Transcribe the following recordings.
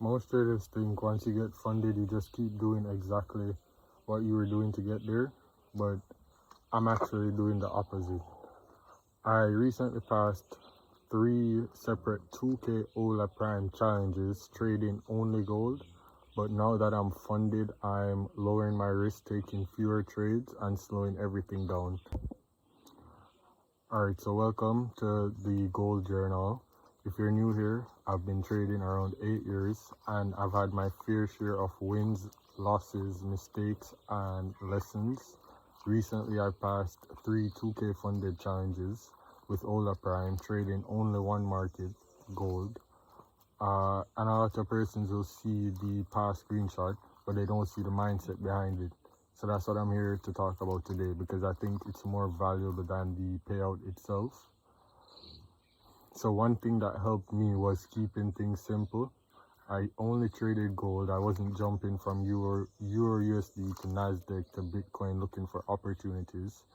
Most traders think once you get funded, you just keep doing exactly what you were doing to get there, but I'm actually doing the opposite. I recently passed 3 separate 2K Hola Prime challenges trading only gold, but now that I'm funded, I'm lowering my risk, taking fewer trades and slowing everything down. Alright, so welcome to the Gold Journal. If you're new here, I've been trading around 8 years and I've had my fair share of wins, losses, mistakes, and lessons. Recently, I passed 3 2K funded challenges with Hola Prime, trading only one market, gold. And a lot of persons will see the past screenshot, but they don't see the mindset behind it. So that's what I'm here to talk about today, because I think it's more valuable than the payout itself. So one thing that helped me was keeping things simple. I only traded gold. I wasn't jumping from Euro USD to Nasdaq to Bitcoin looking for opportunities.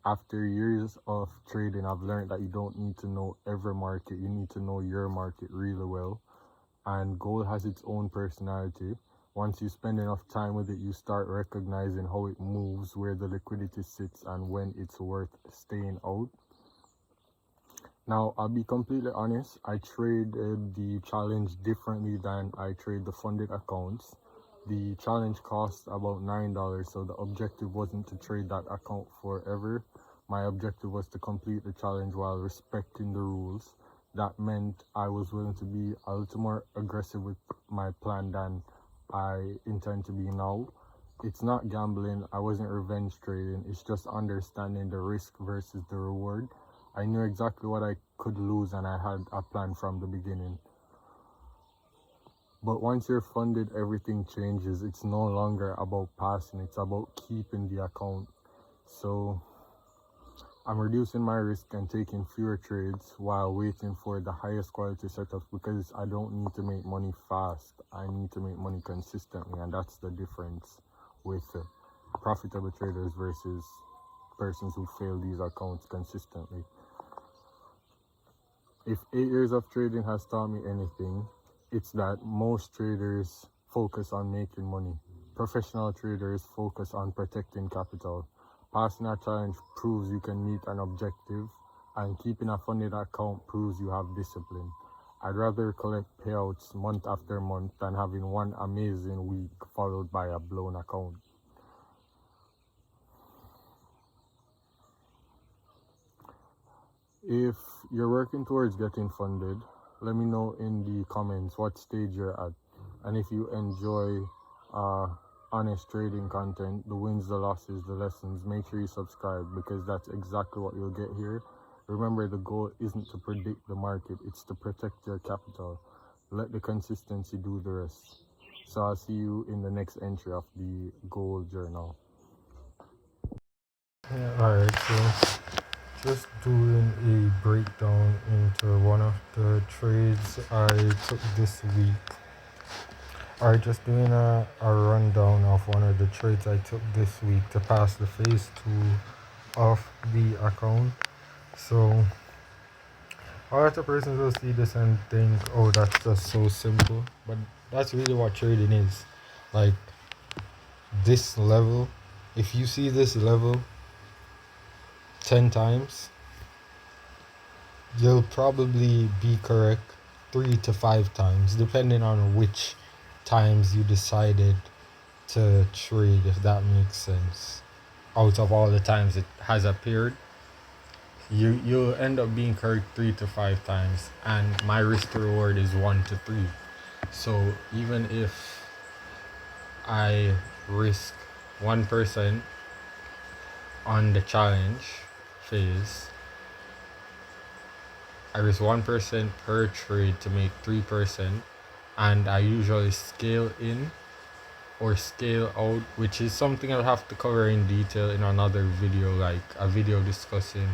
After years of trading, I've learned that you don't need to know every market. You need to know your market really well. And gold has its own personality. Once you spend enough time with it, you start recognizing how it moves, where the liquidity sits, and when it's worth staying out. Now, I'll be completely honest, I traded the challenge differently than I trade the funded accounts. The challenge cost about $9, so the objective wasn't to trade that account forever. My objective was to complete the challenge while respecting the rules. That meant I was willing to be a little more aggressive with my plan than I intend to be now. It's not gambling, I wasn't revenge trading, it's just understanding the risk versus the reward. I knew exactly what I could lose and I had a plan from the beginning. But once you're funded, everything changes. It's no longer about passing, it's about keeping the account. So I'm reducing my risk and taking fewer trades while waiting for the highest quality setups, because I don't need to make money fast. I need to make money consistently, and that's the difference with profitable traders versus persons who fail these accounts consistently. If 8 years of trading has taught me anything, it's that most traders focus on making money. Professional traders focus on protecting capital. Passing a challenge proves you can meet an objective, and keeping a funded account proves you have discipline. I'd rather collect payouts month after month than having one amazing week followed by a blown account. If you're working towards getting funded, let me know in the comments what stage you're at. And if you enjoy honest trading content, the wins, the losses, the lessons, make sure you subscribe, because that's exactly what you'll get here. Remember, the goal isn't to predict the market, it's to protect your capital. Let the consistency do the rest. So I'll see you in the next entry of the Gold Journal. Alright, so just doing a breakdown into one of the trades I took this week. Alright, just doing a rundown of one of the trades I took this week to pass the phase 2 of the account. So a lot of persons will see this and think, oh, that's just so simple, but that's really what trading is. Like, this level, if you see this level 10 times, you'll probably be correct 3 to 5 times, depending on which times you decided to trade, if that makes sense. Out of all the times it has appeared, you'll end up being correct 3 to 5 times, and my risk to reward is 1 to 3. So even if I risk 1% on the challenge phase, I risk 1% per trade to make 3%, and I usually scale in or scale out, which is something I'll have to cover in detail in another video, like a video discussing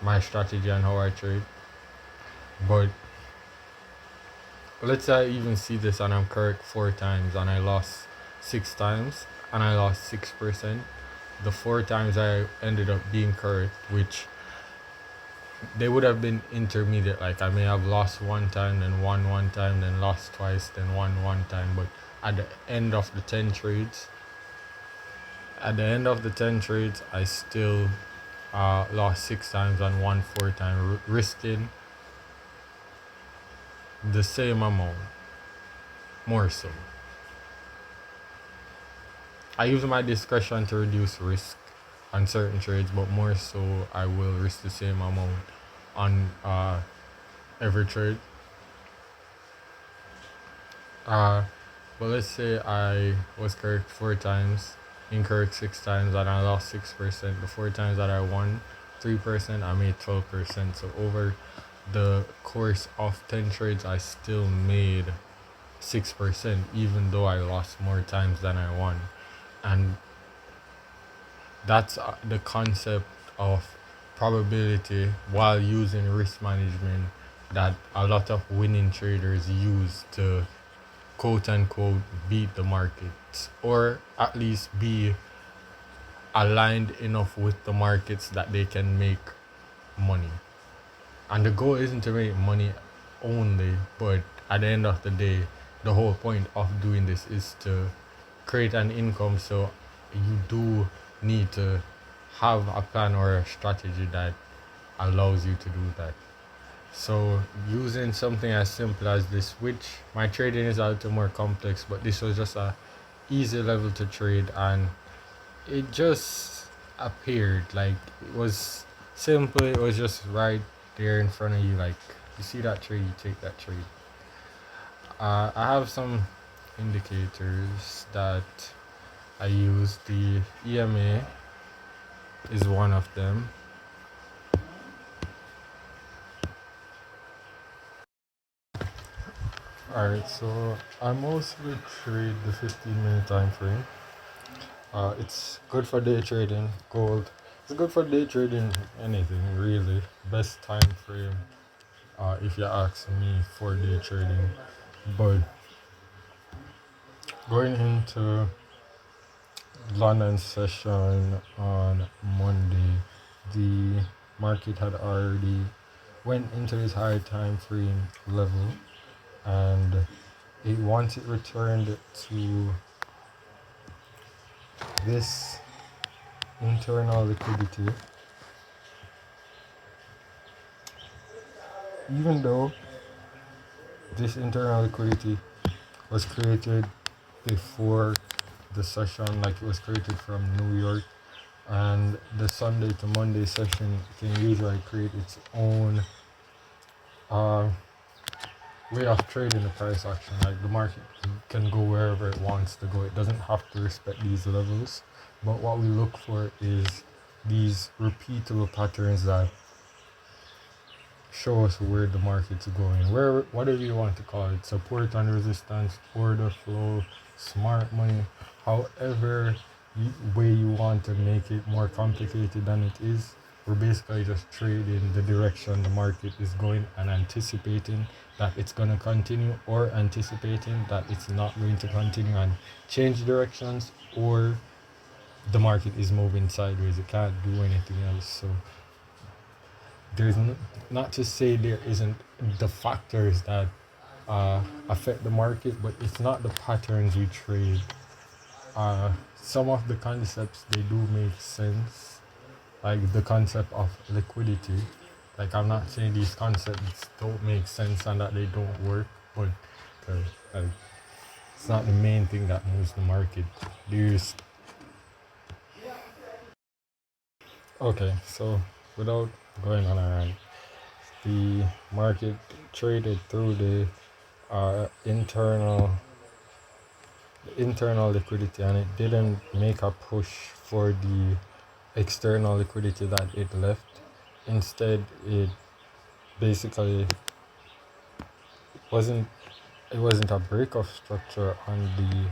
my strategy and how I trade. But let's say I even see this and I'm correct 4 times and I lost 6 times and I lost 6%. The 4 times I ended up being correct, which they would have been intermediate. Like I may have lost one time, then won one time, then lost twice, then won one time. But at the end of the 10 trades, I still lost 6 times and won 4 times, risking the same amount, more so. I use my discretion to reduce risk on certain trades, but more so I will risk the same amount on every trade. Uh, but let's say I was correct 4 times, incorrect 6 times, and I lost 6%. The 4 times that I won 3%, I made 12%. So over the course of 10 trades, I still made 6%, even though I lost more times than I won. And that's the concept of probability while using risk management that a lot of winning traders use to quote unquote beat the markets, or at least be aligned enough with the markets that they can make money. And the goal isn't to make money only, but at the end of the day, the whole point of doing this is to create an income. So you do need to have a plan or a strategy that allows you to do that. So using something as simple as this, which my trading is a little more complex, but this was just a easy level to trade, and it just appeared like it was simple. It was just right there in front of you. Like you see that trade, you take that trade. I have some indicators that I use. The EMA is one of them. Alright, so I mostly trade the 15-minute time frame. It's good for day trading gold. It's good for day trading anything really. Best time frame, if you ask me, for day trading. But going into London session on Monday, the market had already went into this high time frame level, and once it returned to this internal liquidity, even though this internal liquidity was created before the session, like it was created from New York, and the Sunday to Monday session can usually create its own way of trading the price action. Like the market can go wherever it wants to go. It doesn't have to respect these levels. But what we look for is these repeatable patterns that show us where the market's going. Where, whatever you want to call it, support and resistance, order flow, smart money, however way you want to make it more complicated than it is. We're basically just trading the direction the market is going and anticipating that it's going to continue, or anticipating that it's not going to continue and change directions, or the market is moving sideways. It can't do anything else. So there's not to say there isn't the factors that affect the market, but it's not the patterns we trade. Some of the concepts, they do make sense, like the concept of liquidity. Like I'm not saying these concepts don't make sense and that they don't work, but like, it's not the main thing that moves the market. There's okay, so without going on a rant, the market traded through the internal liquidity, and it didn't make a push for the external liquidity that it left. Instead, it basically wasn't it wasn't a break of structure on the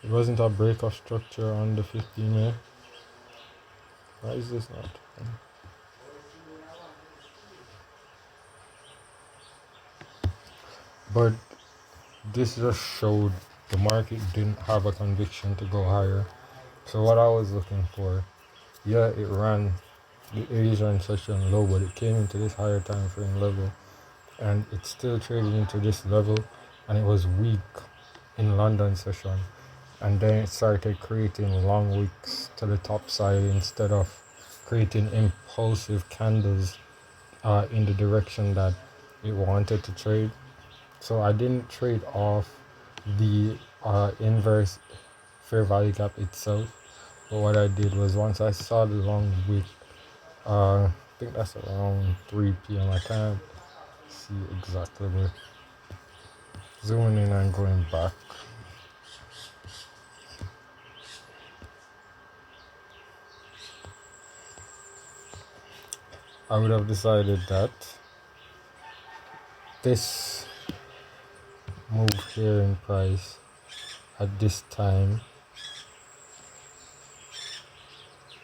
it wasn't a break of structure on the 15-minute. Why is this not? But this just showed the market didn't have a conviction to go higher. So what I was looking for, yeah, it ran the Asian session low, but it came into this higher time frame level, and it's still trading into this level, and it was weak in London session, and then it started creating long wicks to the top side instead of creating impulsive candles in the direction that it wanted to trade. So I didn't trade off the inverse fair value gap itself, but what I did was once I saw the long wick, I think that's around 3 p.m. I can't see exactly, but zooming in and going back, I would have decided that this move here in price at this time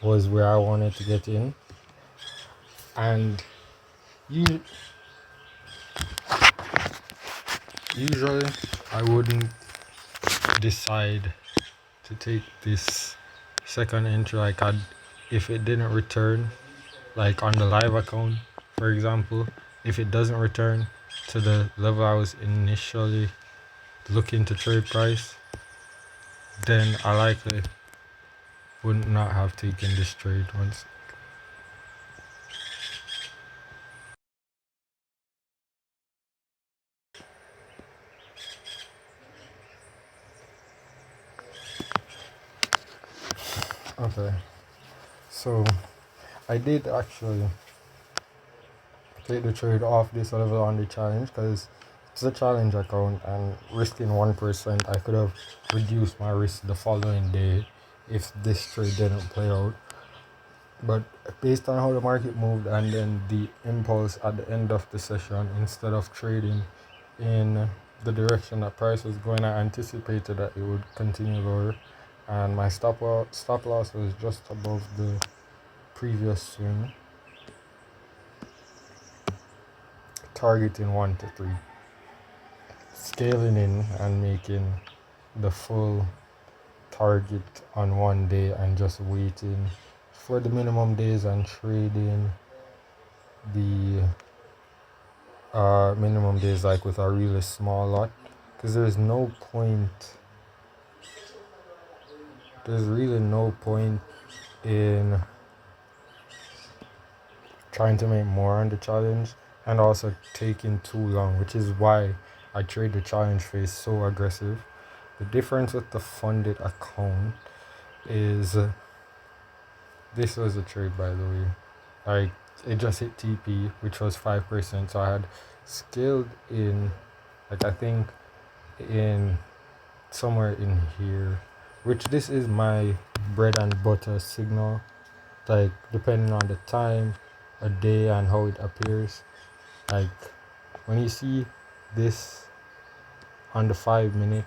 was where I wanted to get in, and you usually I wouldn't decide to take this second entry like if it didn't return, like on the live account for example, if it doesn't return to the level I was initially looking to trade price, then I likely would not have taken this trade once. Okay, so I did actually take the trade off this level on the challenge because it's a challenge account, and risking 1% I could have reduced my risk the following day if this trade didn't play out. But based on how the market moved and then the impulse at the end of the session, instead of trading in the direction that price was going, I anticipated that it would continue lower, and my stop loss was just above the previous swing, targeting 1 to 3, scaling in and making the full target on one day and just waiting for the minimum days and trading the minimum days like with a really small lot, because there's really no point in trying to make more on the challenge and also taking too long, which is why I trade the challenge phase so aggressive. The difference with the funded account is this was a trade, by the way, like it just hit TP, which was 5%, so I had scaled in, like I think in somewhere in here, which this is my bread and butter signal, like depending on the time a day and how it appears. Like when you see this on the 5 minute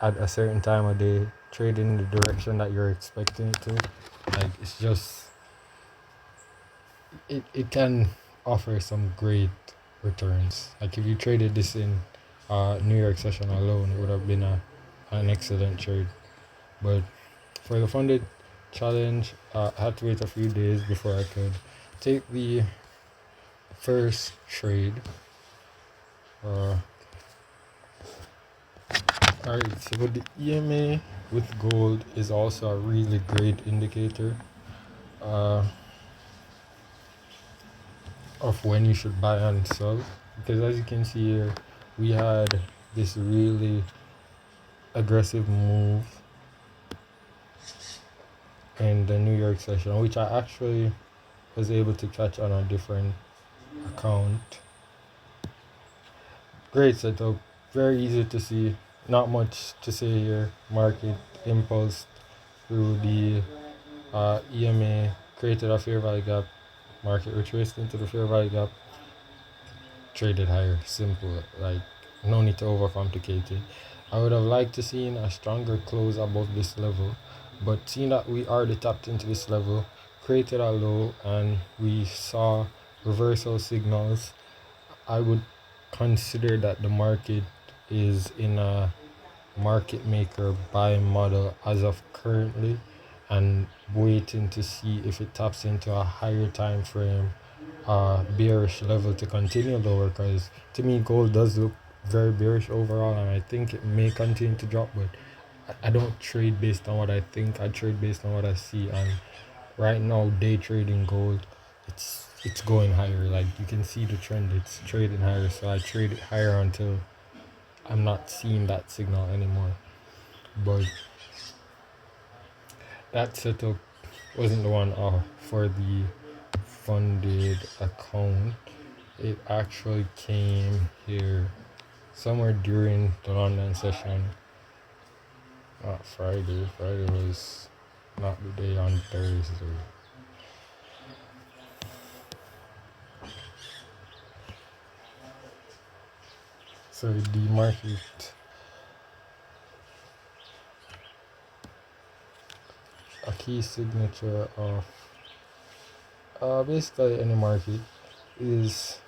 at a certain time of day trading in the direction that you're expecting it to, like it's just it can offer some great returns. Like if you traded this in New York session alone, it would have been an excellent trade. But for the funded challenge, I had to wait a few days before I could take the first trade. Alright, so the EMA with gold is also a really great indicator of when you should buy and sell, because as you can see here, we had this really aggressive move in the New York session, which I actually was able to catch on a different account. Great setup, very easy to see, not much to say here. Market impulse through the EMA, created a fair value gap, market retraced into the fair value gap, traded higher. Simple, like no need to overcomplicate it. I would have liked to see a stronger close above this level, but seeing that we already tapped into this level, created a low, and we saw reversal signals, I would consider that the market is in a market maker buy model as of currently, and waiting to see if it taps into a higher time frame bearish level to continue lower, because to me gold does look very bearish overall, and I think it may continue to drop, but I don't trade based on what I think. I trade based on what I see, and right now day trading gold, it's going higher. Like you can see the trend, it's trading higher, so I trade it higher until I'm not seeing that signal anymore. But that setup wasn't the one for the funded account. It actually came here somewhere during the London session. Not Friday. Friday was not the day, on Thursday. So the market, a key signature of basically any market is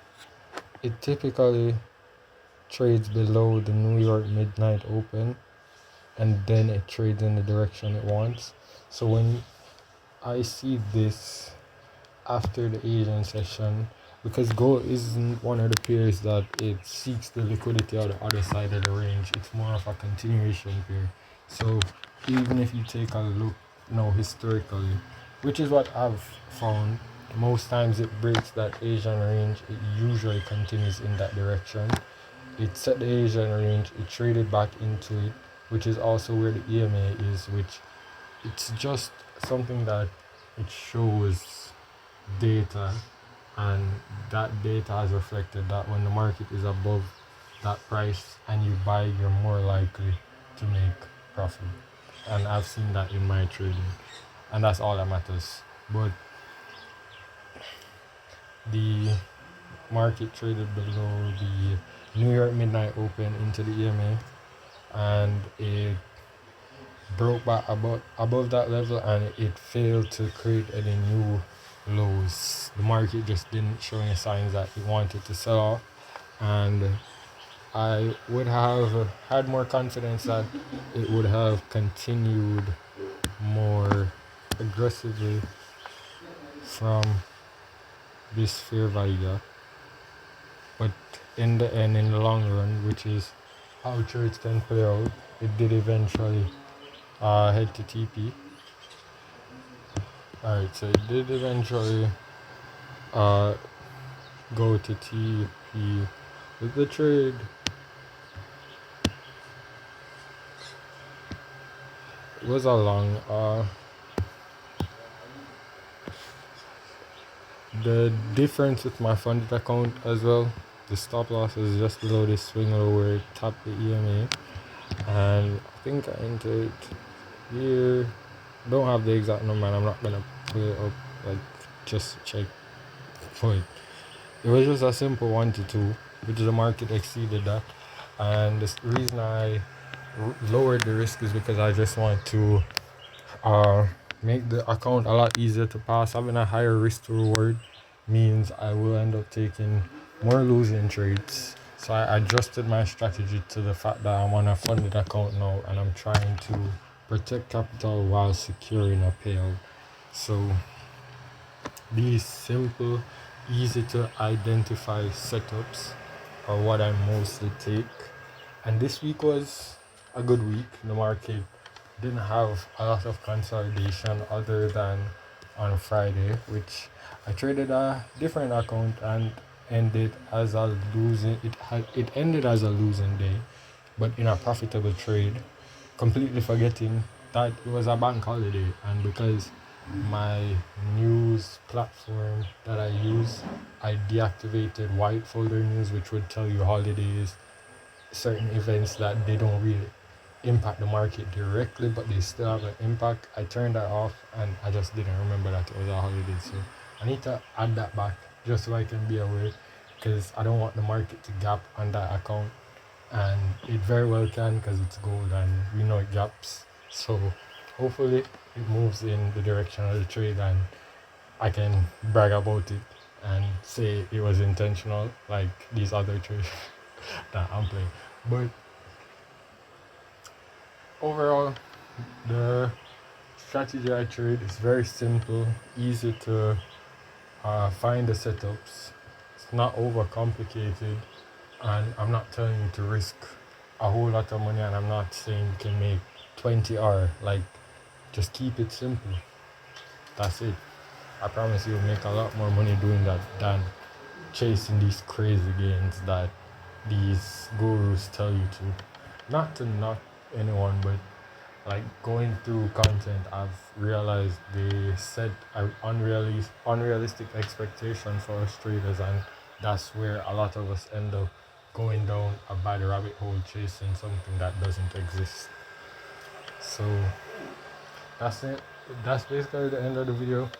it typically trades below the New York midnight open, and then it trades in the direction it wants. So when I see this after the Asian session, because gold isn't one of the pairs that it seeks the liquidity on the other side of the range, it's more of a continuation pair. So even if you take a look now historically, which is what I've found, most times it breaks that Asian range, it usually continues in that direction. It set the Asian range, it traded back into it, which is also where the EMA is, which it's just something that it shows data, and that data has reflected that when the market is above that price and you buy, you're more likely to make profit. And I've seen that in my trading, and that's all that matters. But the market traded below the New York midnight open into the EMA, and it broke back above that level, and it failed to create any new lows. The market just didn't show any signs that it wanted to sell off, and I would have had more confidence that it would have continued more aggressively from this fair value. But in the end, in the long run, which is how trades can play out, it did eventually head to TP. Alright, so it did eventually uh, go to TP. With the trade, it was a long. The difference with my funded account as well, the stop loss is just below this swing low where it tapped the EMA, and I think I entered here. Don't have the exact number, and I'm not gonna pull it up like just to check. But it was just a simple 1 to 2, which the market exceeded that, and the reason I lowered the risk is because I just want to make the account a lot easier to pass. Having a higher risk to reward means I will end up taking more losing trades. So I adjusted my strategy to the fact that I'm on a funded account now, and I'm trying to protect capital while securing a payout. So these simple, easy to identify setups are what I mostly take. And this week was a good week. The market didn't have a lot of consolidation other than on Friday, which I traded a different account and ended as a losing. It ended as a losing day, but in a profitable trade, completely forgetting that it was a bank holiday, and because my news platform that I use, I deactivated white folder news, which would tell you holidays, certain events that they don't really impact the market directly, but they still have an impact. I turned that off, and I just didn't remember that it was a holiday. So I need to add that back just so I can be aware, because I don't want the market to gap on that account, and it very well can, because it's gold and we know it gaps. So hopefully it moves in the direction of the trade, and I can brag about it and say it was intentional, like these other trades that I'm playing. But overall, the strategy I trade is very simple, easy to find the setups. It's not overcomplicated, and I'm not telling you to risk a whole lot of money, and I'm not saying you can make 20 hour. Like, just keep it simple. That's it. I promise you'll make a lot more money doing that than chasing these crazy gains that these gurus tell you to. Not to knock anyone, but like going through content, I've realized they set an unrealistic expectation for us traders, and that's where a lot of us end up going down a bad rabbit hole chasing something that doesn't exist. So that's it. That's basically the end of the video.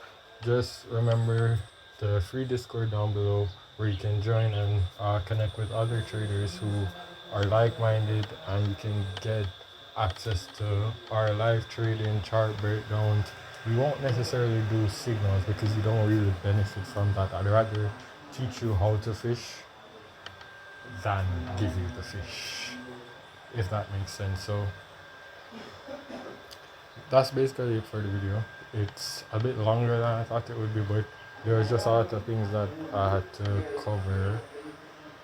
Just remember the free Discord down below where you can join and connect with other traders who are like-minded, and you can get access to our live trading chart breakdowns. We won't necessarily do signals because you don't really benefit from that. I'd rather teach you how to fish than give you the fish, if that makes sense. So that's basically it for the video. It's a bit longer than I thought it would be, but there was just a lot of things that I had to cover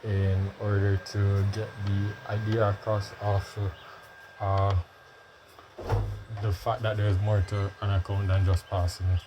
in order to get the idea across of the fact that there's more to an account than just passing it.